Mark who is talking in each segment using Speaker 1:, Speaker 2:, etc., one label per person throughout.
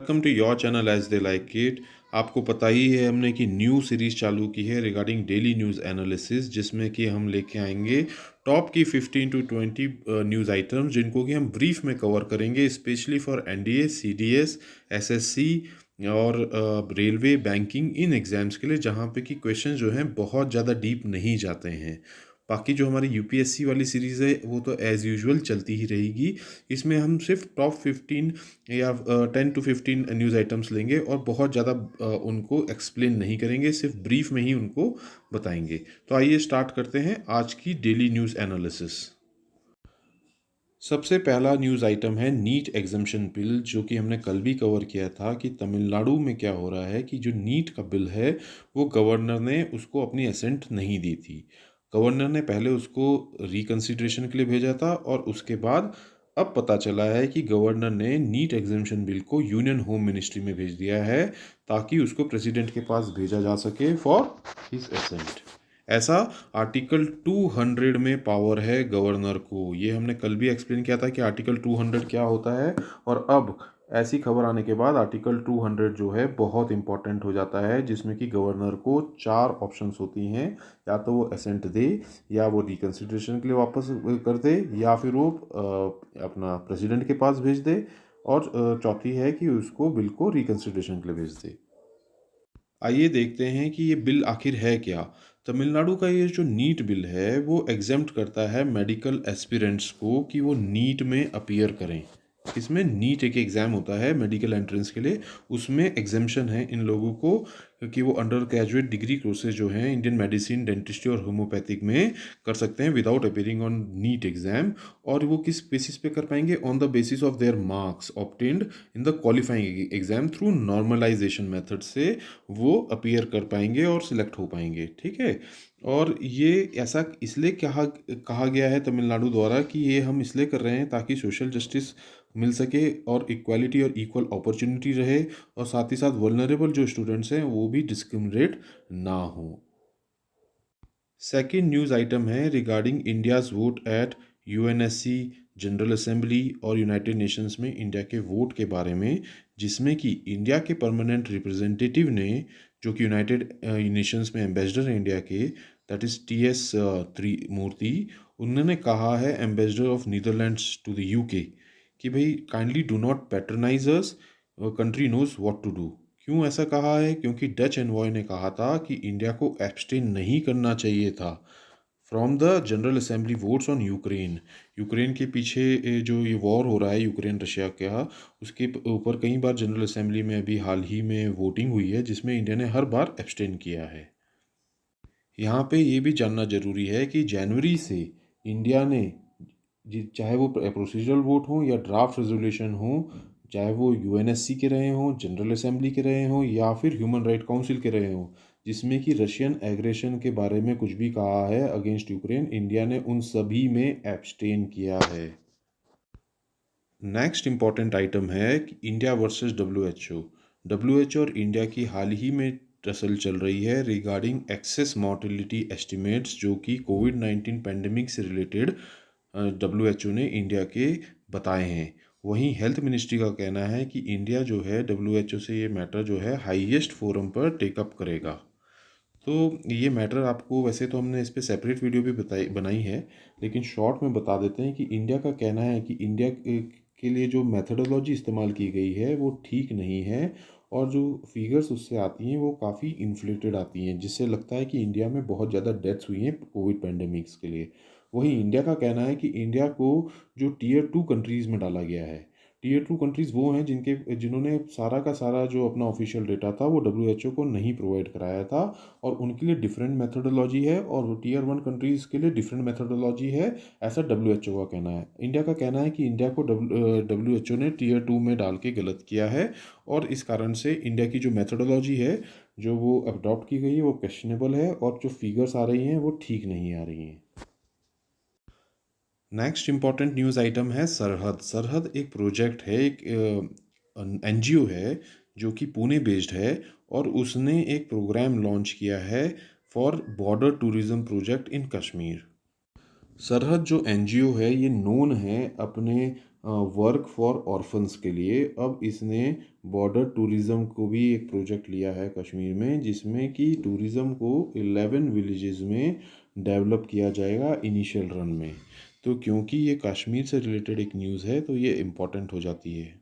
Speaker 1: Welcome to your channel as they like it. आपको पता ही है हमने कि न्यू सीरीज चालू की है रिगार्डिंग डेली न्यूज़ एनालिसिस, जिसमें कि हम लेके आएंगे टॉप की 15 टू 20 न्यूज़ आइटम्स, जिनको कि हम ब्रीफ में कवर करेंगे, specially for NDA, CDS, SSC और रेलवे, बैंकिंग, इन एग्ज़ाम्स के लिए, जहाँ पे कि क्वेश्चन जो हैं बहुत ज़्यादा डीप नहीं जाते हैं। बाकी जो हमारी यूपीएससी वाली सीरीज़ है वो तो एज़ यूजुअल चलती ही रहेगी। इसमें हम सिर्फ टॉप 15 या 10 टू 15 न्यूज़ आइटम्स लेंगे और बहुत ज़्यादा उनको एक्सप्लेन नहीं करेंगे, सिर्फ ब्रीफ में ही उनको बताएंगे। तो आइए स्टार्ट करते हैं आज की डेली न्यूज़ एनालिसिस। सबसे पहला न्यूज़ आइटम है नीट एग्जम्पशन बिल, जो कि हमने कल भी कवर किया था कि तमिलनाडु में क्या हो रहा है कि जो नीट का बिल है वो गवर्नर ने उसको अपनी असेंट नहीं दी थी। गवर्नर ने पहले उसको रिकंसिडरेशन के लिए भेजा था और उसके बाद अब पता चला है कि गवर्नर ने नीट एग्जम्पशन बिल को यूनियन होम मिनिस्ट्री में भेज दिया है ताकि उसको प्रेसिडेंट के पास भेजा जा सके फॉर हिज असेंट। ऐसा आर्टिकल 200 में पावर है गवर्नर को। ये हमने कल भी एक्सप्लेन किया था कि आर्टिकल 200 क्या होता है, और अब ऐसी खबर आने के बाद आर्टिकल 200 जो है बहुत इंपॉर्टेंट हो जाता है, जिसमें कि गवर्नर को चार ऑप्शंस होती हैं। या तो वो असेंट दे, या वो रिकंसिडरेशन के लिए वापस कर दे, या फिर वो अपना प्रेसिडेंट के पास भेज दे, और चौथी है कि उसको बिल को रिकंसिडरेशन के लिए भेज दे। आइए देखते हैं कि ये बिल आखिर है क्या। तमिलनाडु का ये जो नीट बिल है वो एग्जेम्प्ट करता है मेडिकल एस्पिरेंट्स को कि वो नीट में अपीयर करें। इसमें नीट एक एग्ज़ाम होता है मेडिकल एंट्रेंस के लिए, उसमें एग्जेम्पशन है इन लोगों को कि वो अंडर ग्रेजुएट डिग्री कोर्सेज जो हैं इंडियन मेडिसिन, डेंटिस्ट्री और होम्योपैथिक में कर सकते हैं without appearing on NEET exam. और वो किस बेसिस पे कर पाएंगे? On the basis of their marks obtained in the qualifying exam through normalisation method से वो अपीयर कर पाएंगे और सिलेक्ट हो पाएंगे। ठीक है। और ये ऐसा इसलिए कहा कहा गया है तमिलनाडु द्वारा कि ये हम इसलिए कर रहे हैं ताकि सोशल जस्टिस मिल सके और इक्वालिटी और इक्वल अपॉर्चुनिटी रहे, और साथ ही साथ वल्नरेबल जो स्टूडेंट्स हैं वो भी डिस्क्रिमिनेट ना हो। सेकेंड न्यूज़ आइटम है regarding India's vote at UNSC, general assembly और यूनाइटेड नेशंस में इंडिया के वोट के बारे में, जिसमें कि इंडिया के परमानेंट रिप्रेजेंटेटिव ने, जो कि यूनाइटेड नेशंस में एम्बेसडर हैं इंडिया के, दैट इज़ टीएस त्रिमूर्ति, उन्होंने कहा है, ambassador of Netherlands to the UK, कि भाई kindly do not patronise us, country knows what to do. क्यों ऐसा कहा है? क्योंकि डच एनवॉय ने कहा था कि इंडिया को एब्सटेन नहीं करना चाहिए था from the general assembly votes on Ukraine. Ukraine के पीछे जो ये वॉर हो रहा है यूक्रेन रशिया का, उसके ऊपर कई बार जनरल असेंबली में अभी हाल ही में वोटिंग हुई है, जिसमें इंडिया ने हर बार एब्सटेन किया है। यहाँ पे ये भी जानना जरूरी है कि जनवरी से इंडिया ने, चाहे वो प्रोसीजरल वोट हो या ड्राफ्ट रेजोल्यूशन हो, चाहे वो यूएनएससी के रहे हों, जनरल असेंबली के रहे हों, या फिर ह्यूमन राइट काउंसिल के रहे हों, जिसमें कि रशियन एग्रेशन के बारे में कुछ भी कहा है अगेंस्ट यूक्रेन, इंडिया ने उन सभी में एब्सटेन किया है। नेक्स्ट इंपॉर्टेंट आइटम है कि इंडिया वर्सेस डब्ल्यूएचओ। डब्ल्यूएचओ और इंडिया की हाल ही में टसल चल रही है रिगार्डिंग एक्सेस मॉर्टेलिटी एस्टिमेट्स, जो कि कोविड-19 पैंडेमिक से रिलेटेड डब्ल्यूएचओ ने इंडिया के बताए हैं। वहीं हेल्थ मिनिस्ट्री का कहना है कि इंडिया जो है डब्ल्यूएचओ से ये मैटर जो है हाईएस्ट फोरम पर टेकअप करेगा। तो ये मैटर आपको, वैसे तो हमने इस पर सेपरेट वीडियो भी बनाई है, लेकिन शॉर्ट में बता देते हैं कि इंडिया का कहना है कि इंडिया के लिए जो मेथडोलॉजी इस्तेमाल की गई है वो ठीक नहीं है, और जो फिगर्स उससे आती हैं वो काफ़ी इन्फ्लेटेड आती हैं, जिससे लगता है कि इंडिया में बहुत ज़्यादा डेथ्स हुई हैं कोविड पैंडेमिक्स के लिए। वहीं इंडिया का कहना है कि इंडिया को जो टीयर 2 कंट्रीज़ में डाला गया है, टीयर 2 कंट्रीज़ वो हैं जिन्होंने सारा का सारा जो अपना ऑफिशियल डेटा था वो डब्ल्यूएचओ को नहीं प्रोवाइड कराया था, और उनके लिए डिफरेंट मेथडोलॉजी है, और टीयर 1 कंट्रीज़ के लिए डिफरेंट मेथडोलॉजी है, ऐसा डब्ल्यूएचओ का कहना है। इंडिया का कहना है कि इंडिया को डब्ल्यूएचओ ने टीयर 2 में डाल के गलत किया है, और इस कारण से इंडिया की जो मेथडोलॉजी है जो वो अडॉप्ट की गई है वो क्वेश्चनेबल है, और जो फिगर्स आ रही हैं वो ठीक नहीं आ रही हैं। नेक्स्ट इम्पॉर्टेंट न्यूज़ आइटम है सरहद। सरहद एक प्रोजेक्ट है, एक एनजीओ है जो कि पुणे बेस्ड है, और उसने एक प्रोग्राम लॉन्च किया है for border tourism project in Kashmir. सरहद जो एनजीओ है ये नोन है अपने वर्क फॉर ऑर्फन्स के लिए। अब इसने बॉर्डर टूरिज़्म को भी एक प्रोजेक्ट लिया है कश्मीर में, जिसमें कि टूरिज़्म को 11 विलेजेस में डेवलप किया जाएगा इनिशियल रन में। तो क्योंकि ये कश्मीर से रिलेटेड एक न्यूज़ है तो ये इम्पोर्टेंट हो जाती है।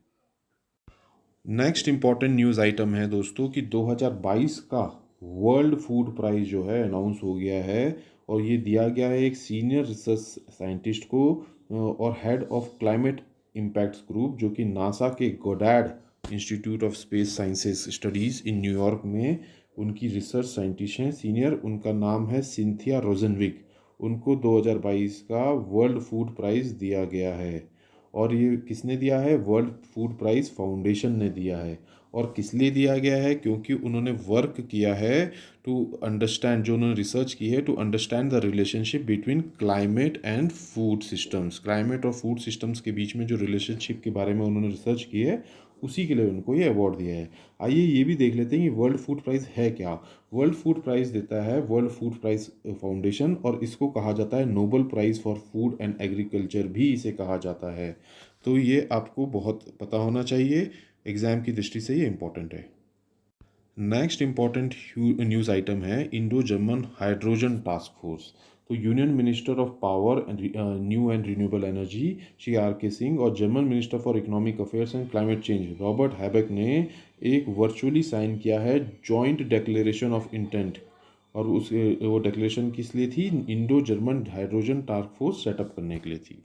Speaker 1: नेक्स्ट इम्पॉर्टेंट न्यूज़ आइटम है दोस्तों कि 2022 का वर्ल्ड फूड प्राइज़ जो है अनाउंस हो गया है, और ये दिया गया है एक सीनियर रिसर्च साइंटिस्ट को और head of climate impacts group, जो कि नासा के Goddard institute of space sciences studies in New York में उनकी रिसर्च साइंटिस्ट हैं सीनियर। उनका नाम है सिंथिया रोजनविक। उनको 2022 का वर्ल्ड फूड प्राइज़ दिया गया है। और ये किसने दिया है? वर्ल्ड फूड प्राइज़ फाउंडेशन ने दिया है। और किस लिए दिया गया है? क्योंकि उन्होंने वर्क किया है टू अंडरस्टैंड, जो उन्होंने रिसर्च की है to understand the relationship between climate and food systems. Climate और फूड सिस्टम्स के बीच में जो रिलेशनशिप के बारे में उन्होंने रिसर्च की है, उसी के लिए उनको ये अवार्ड दिया है। आइए ये भी देख लेते हैं कि वर्ल्ड फूड प्राइज़ है क्या। वर्ल्ड फूड प्राइज़ देता है वर्ल्ड फूड प्राइज़ फाउंडेशन, और इसको कहा जाता है Nobel prize for food and agriculture भी इसे कहा जाता है। तो ये आपको बहुत पता होना चाहिए, एग्ज़ाम की दृष्टि से ये इम्पोर्टेंट है। नेक्स्ट इम्पॉर्टेंट न्यूज़ आइटम है Indo German hydrogen task force. तो Union minister of power and new and renewable energy Shri R K Singh और German minister for economic affairs and climate change Robert Habeck ने एक virtually sign किया है joint declaration of intent. और उस वो declaration किस लिए थी? Indo German hydrogen task force setup करने के लिए थी।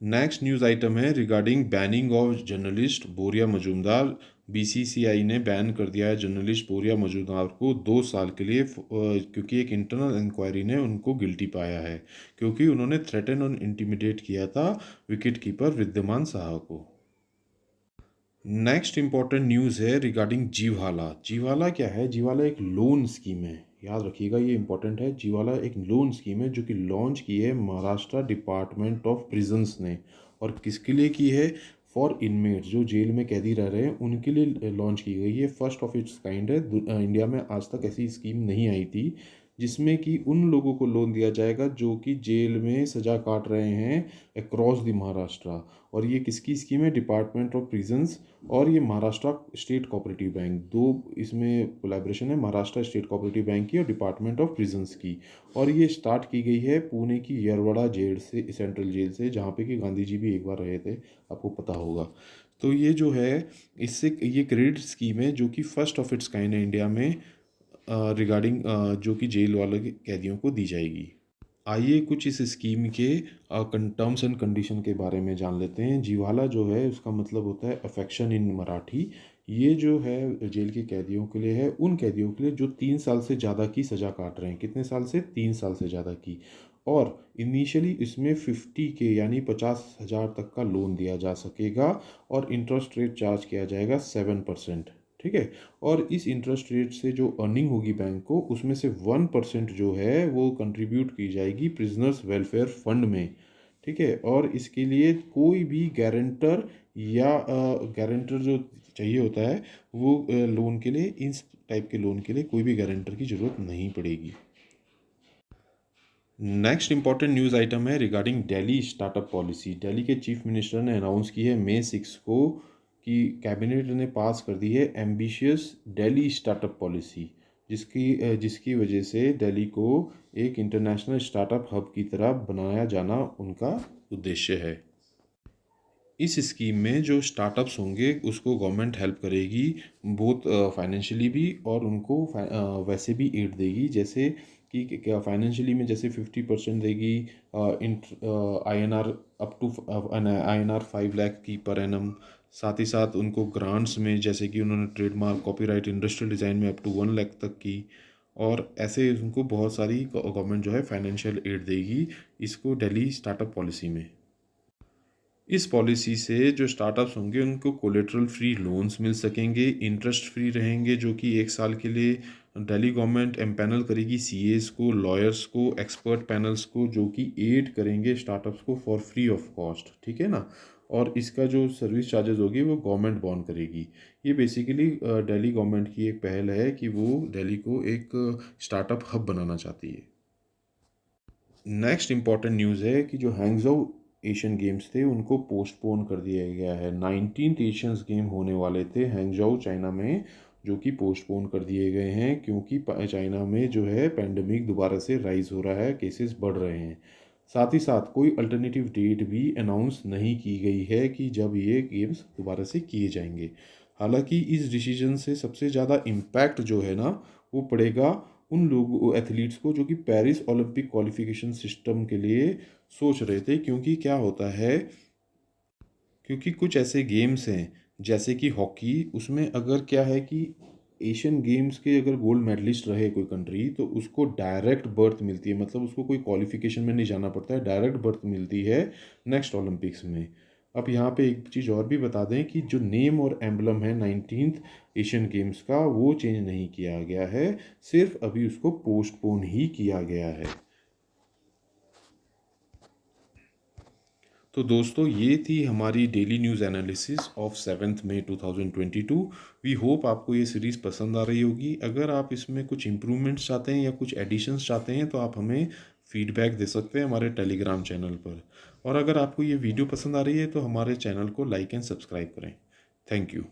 Speaker 1: नेक्स्ट न्यूज़ आइटम है रिगार्डिंग बैनिंग ऑफ जर्नलिस्ट बोरिया मजूमदार। बीसीसीआई ने बैन कर दिया है जर्नलिस्ट बोरिया मजूमदार को 2 साल के लिए, क्योंकि एक इंटरनल इंक्वायरी ने उनको गिल्टी पाया है, क्योंकि उन्होंने थ्रेटन और इंटिमिडेट किया था विकेट कीपर विद्यमान साहा को। नेक्स्ट इम्पॉर्टेंट न्यूज़ है रिगार्डिंग जीवाला। जीवाला क्या है? जीवाला एक लोन स्कीम है, याद रखिएगा ये इंपॉर्टेंट है। जीवाला एक लोन स्कीम है जो कि लॉन्च की है महाराष्ट्र डिपार्टमेंट ऑफ प्रिजन्स ने। और किसके लिए की है? फॉर इनमेट्स, जो जेल में कैदी रह रहे हैं उनके लिए लॉन्च की गई है। फर्स्ट ऑफ इट्स काइंड है, इंडिया में आज तक ऐसी स्कीम नहीं आई थी, जिसमें कि उन लोगों को लोन दिया जाएगा जो कि जेल में सज़ा काट रहे हैं अक्रॉस द महाराष्ट्र। और ये किसकी स्कीम है? डिपार्टमेंट ऑफ प्रिजन्स और ये महाराष्ट्र स्टेट कोऑपरेटिव बैंक, दो इसमें कोलैबोरेशन है, महाराष्ट्र स्टेट कोऑपरेटिव बैंक की और डिपार्टमेंट ऑफ प्रिजन्स की। और ये स्टार्ट की गई है पुणे की यरवड़ा जेल से, सेंट्रल जेल से, जहाँ पे कि गांधी जी भी एक बार रहे थे, आपको पता होगा। तो ये जो है, इससे ये क्रेडिट स्कीम है जो कि फर्स्ट ऑफ इट्स काइंड है इंडिया में रिगार्डिंग, जो कि जेल वाले कैदियों को दी जाएगी। आइए कुछ इस स्कीम के टर्म्स एंड कंडीशन के बारे में जान लेते हैं। जीवाला जो है उसका मतलब होता है अफेक्शन इन मराठी। ये जो है जेल के कैदियों के लिए है, उन कैदियों के लिए जो 3 साल से ज़्यादा की सज़ा काट रहे हैं। कितने साल से? 3 साल से ज़्यादा की। और इनिशियली इसमें 50K यानी 50,000 तक का लोन दिया जा सकेगा, और इंटरेस्ट रेट चार्ज किया जाएगा 7%। ठीक है। और इस इंटरेस्ट रेट से जो अर्निंग होगी बैंक को, उसमें से 1% जो है वो कंट्रीब्यूट की जाएगी प्रिजनर्स वेलफेयर फंड में। ठीक है। और इसके लिए कोई भी गारंटर या गारंटर जो चाहिए होता है, वो लोन के लिए, इस टाइप के लोन के लिए कोई भी गारंटर की ज़रूरत नहीं पड़ेगी। नेक्स्ट इंपॉर्टेंट न्यूज़ आइटम है regarding Delhi startup policy. Delhi के चीफ मिनिस्टर ने अनाउंस की है मई 6 को कि कैबिनेट ने पास कर दी है एम्बिशियस दिल्ली स्टार्टअप पॉलिसी, जिसकी वजह से दिल्ली को एक इंटरनेशनल स्टार्टअप हब की तरह बनाया जाना उनका उद्देश्य है। इस स्कीम में जो स्टार्टअप्स होंगे उसको गवर्नमेंट हेल्प करेगी, बहुत फाइनेंशियली भी, और उनको वैसे भी एड देगी, जैसे कि क्या फाइनेंशियली में जैसे 50% देगी, INR up to INR 5 lakh की पर एनम। साथ ही साथ उनको ग्रांट्स में, जैसे कि उन्होंने ट्रेडमार्क, कॉपीराइट, इंडस्ट्रियल डिज़ाइन में अप टू 1 लाख तक की। और ऐसे उनको बहुत सारी गवर्नमेंट जो है फाइनेंशियल एड देगी इसको दिल्ली स्टार्टअप पॉलिसी में। इस पॉलिसी से जो स्टार्टअप्स होंगे उनको कोलेटरल फ्री लोन्स मिल सकेंगे, इंटरेस्ट फ्री रहेंगे, जो कि 1 साल के लिए दिल्ली गवर्नमेंट एम्पैनल करेगी सीएस को, लॉयर्स को, एक्सपर्ट पैनल्स को, जो कि एड करेंगे स्टार्टअप्स को फॉर फ्री ऑफ कॉस्ट। ठीक है ना। और इसका जो सर्विस चार्जेस होगी वो गवर्नमेंट बॉन्ड करेगी। ये बेसिकली दिल्ली गवर्नमेंट की एक पहल है कि वो दिल्ली को एक स्टार्टअप हब बनाना चाहती है। नेक्स्ट इंपॉर्टेंट न्यूज़ है कि जो हैंगजो एशियन गेम्स थे उनको पोस्टपोन कर दिया गया है। 19th एशियंस गेम होने वाले थे हैंगजोउ चाइना में, जो कि पोस्टपोन कर दिए गए हैं क्योंकि चाइना में जो है पेंडेमिक दोबारा से राइज हो रहा है, केसेस बढ़ रहे हैं। साथ ही साथ कोई अल्टरनेटिव डेट भी अनाउंस नहीं की गई है कि जब ये गेम्स दोबारा से किए जाएंगे। हालांकि इस डिसीजन से सबसे ज़्यादा इम्पैक्ट जो है ना वो पड़ेगा उन लोगों एथलीट्स को जो कि पेरिस ओलंपिक क्वालिफिकेशन सिस्टम के लिए सोच रहे थे। क्योंकि क्या होता है, क्योंकि कुछ ऐसे गेम्स हैं जैसे कि हॉकी, उसमें अगर क्या है कि एशियन गेम्स के अगर गोल्ड मेडलिस्ट रहे कोई कंट्री तो उसको डायरेक्ट बर्थ मिलती है, मतलब उसको कोई क्वालिफिकेशन में नहीं जाना पड़ता है, डायरेक्ट बर्थ मिलती है नेक्स्ट ओलंपिक्स में। अब यहाँ पे एक चीज़ और भी बता दें कि जो नेम और एम्बलम है 19th एशियन गेम्स का वो चेंज नहीं किया गया है, सिर्फ अभी उसको पोस्टपोन ही किया गया है। तो दोस्तों ये थी हमारी डेली न्यूज़ एनालिसिस ऑफ 7 मई 2022। वी होप आपको ये सीरीज़ पसंद आ रही होगी। अगर आप इसमें कुछ इम्प्रूवमेंट्स चाहते हैं या कुछ एडिशंस चाहते हैं तो आप हमें फीडबैक दे सकते हैं हमारे टेलीग्राम चैनल पर। और अगर आपको ये वीडियो पसंद आ रही है तो हमारे चैनल को लाइक एंड सब्सक्राइब करें। Thank you.